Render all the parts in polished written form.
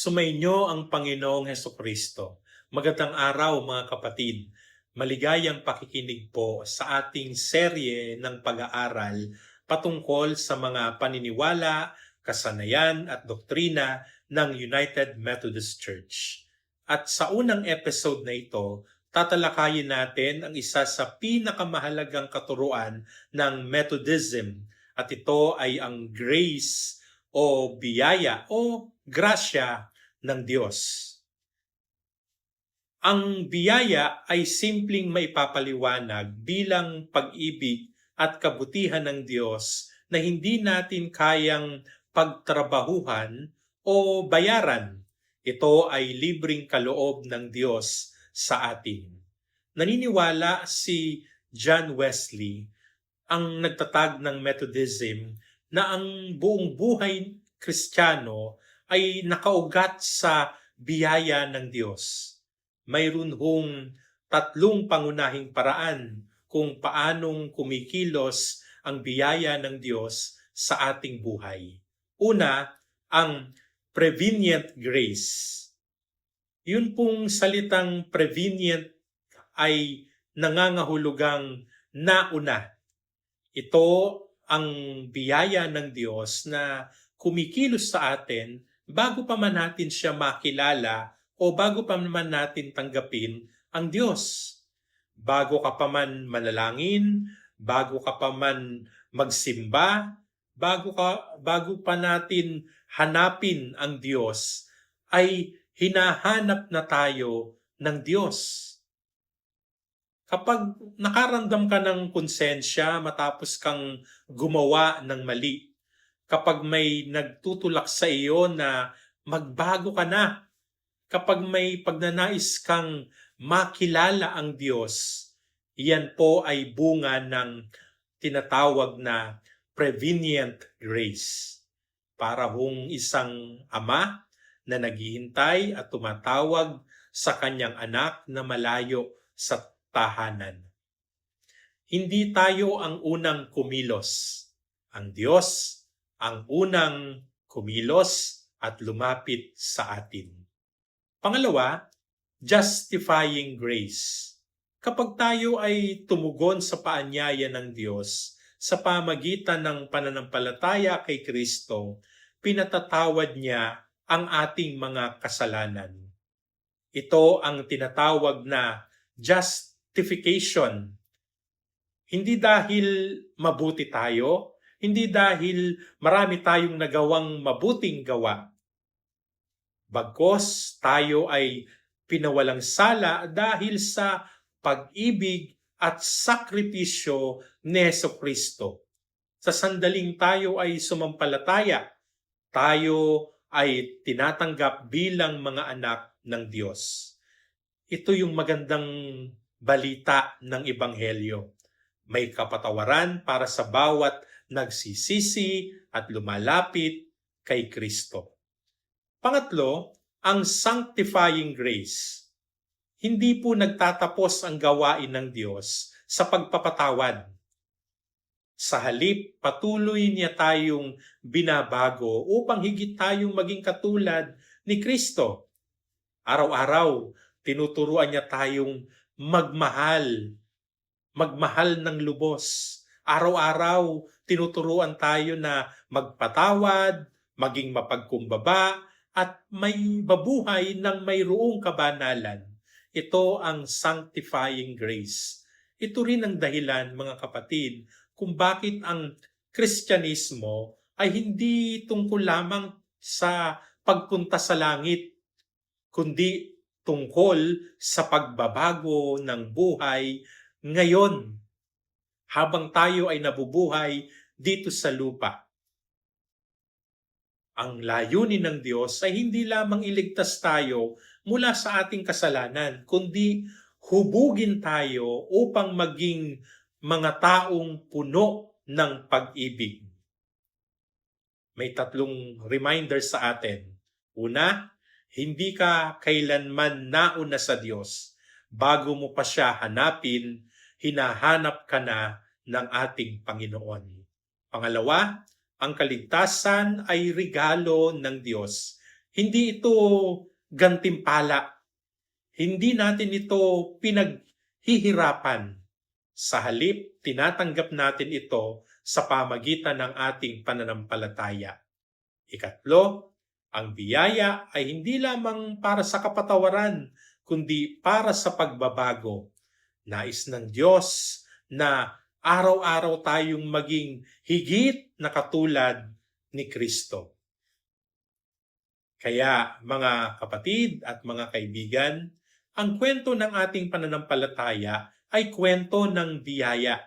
Sumainyo ang Panginoong Hesukristo. Magandang araw mga kapatid. Maligayang pakikinig po sa ating serye ng pag-aaral patungkol sa mga paniniwala, kasanayan at doktrina ng United Methodist Church. At sa unang episode na ito, tatalakayin natin ang isa sa pinakamahalagang katuruan ng Methodism at ito ay ang grace o biyaya o grasya ng Diyos. Ang biyaya ay simpleng maipapaliwanag bilang pag-ibig at kabutihan ng Diyos na hindi natin kayang pagtrabahuhan o bayaran. Ito ay libreng kaloob ng Diyos sa atin. Naniniwala si John Wesley, ang nagtatag ng Methodism, na ang buong buhay Kristiyano ay nakaugat sa biyaya ng Diyos. Mayroon hong tatlong pangunahing paraan kung paanong kumikilos ang biyaya ng Diyos sa ating buhay. Una, ang prevenient grace. Yun pong salitang prevenient ay nangangahulugang nauna. Ito ang biyaya ng Diyos na kumikilos sa atin bago pa man natin siya makilala o bago pa man natin tanggapin ang Diyos. Bago ka pa man manalangin, bago ka pa man magsimba, bago pa natin hanapin ang Diyos, ay hinahanap na tayo ng Diyos. Kapag nakaramdam ka ng konsensya matapos kang gumawa ng mali, kapag may nagtutulak sa iyo na magbago ka na, kapag may pagnanais kang makilala ang Diyos, iyan po ay bunga ng tinatawag na prevenient grace. Para hong isang ama na naghihintay at tumatawag sa kanyang anak na malayo sa tahanan. Hindi tayo ang unang kumilos. Ang Diyos ang unang kumilos at lumapit sa atin. Pangalawa, justifying grace. Kapag tayo ay tumugon sa paanyaya ng Diyos sa pamagitan ng pananampalataya kay Kristo, pinatatawad niya ang ating mga kasalanan. Ito ang tinatawag na justification. Hindi dahil mabuti tayo, hindi dahil marami tayong nagawang mabuting gawa. Bagkus tayo ay pinawalang sala dahil sa pag-ibig at sakripisyo ni Jesucristo. Sa sandaling tayo ay sumampalataya, tayo ay tinatanggap bilang mga anak ng Diyos. Ito yung magandang balita ng Ebanghelyo. May kapatawaran para sa bawat nagsisisi at lumalapit kay Kristo. Pangatlo, ang sanctifying grace. Hindi po nagtatapos ang gawain ng Diyos sa pagpapatawad. Sa halip, patuloy niya tayong binabago upang higit tayong maging katulad ni Kristo. Araw-araw, tinuturuan niya tayong magmahal ng lubos. Araw-araw, tinuturuan tayo na magpatawad, maging mapagkumbaba, at may babuhay ng mayroong kabanalan. Ito ang sanctifying grace. Ito rin ang dahilan, mga kapatid, kung bakit ang Kristyanismo ay hindi tungkol lamang sa pagpunta sa langit, kundi tungkol sa pagbabago ng buhay ngayon, habang tayo ay nabubuhay dito sa lupa. Ang layunin ng Diyos ay hindi lamang iligtas tayo mula sa ating kasalanan, kundi hubugin tayo upang maging mga taong puno ng pag-ibig. May tatlong reminder sa atin. Una, hindi ka kailanman nauna sa Diyos. Bago mo pa siya hanapin, hinahanap ka na ng ating Panginoon. Pangalawa, ang kaligtasan ay regalo ng Diyos. Hindi ito gantimpala. Hindi natin ito pinaghihirapan. Sa halip, tinatanggap natin ito sa pamagitan ng ating pananampalataya. Ikatlo, ang biyaya ay hindi lamang para sa kapatawaran, kundi para sa pagbabago. Nais ng Diyos na araw-araw tayong maging higit na katulad ni Kristo. Kaya mga kapatid at mga kaibigan, ang kwento ng ating pananampalataya ay kwento ng biyaya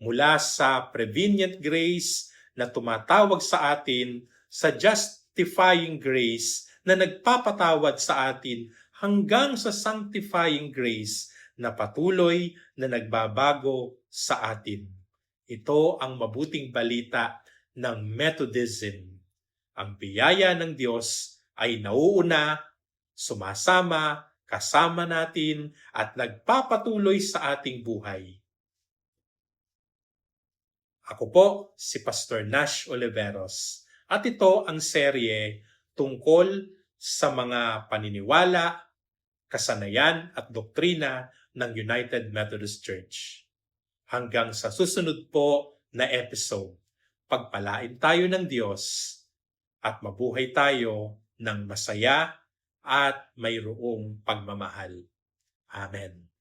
mula sa prevenient grace na tumatawag sa atin sa justifying grace na nagpapatawad sa atin hanggang sa sanctifying grace na patuloy na nagbabago sa atin. Ito ang mabuting balita ng Methodism. Ang biyaya ng Diyos ay nauuna, sumasama, kasama natin at nagpapatuloy sa ating buhay. Ako po si Pastor Nash Oliveros at ito ang serye tungkol sa mga paniniwala, kasanayan at doktrina ng United Methodist Church. Hanggang sa susunod po na episode, pagpalain tayo ng Diyos at mabuhay tayo ng masaya at mayroong pagmamahal. Amen.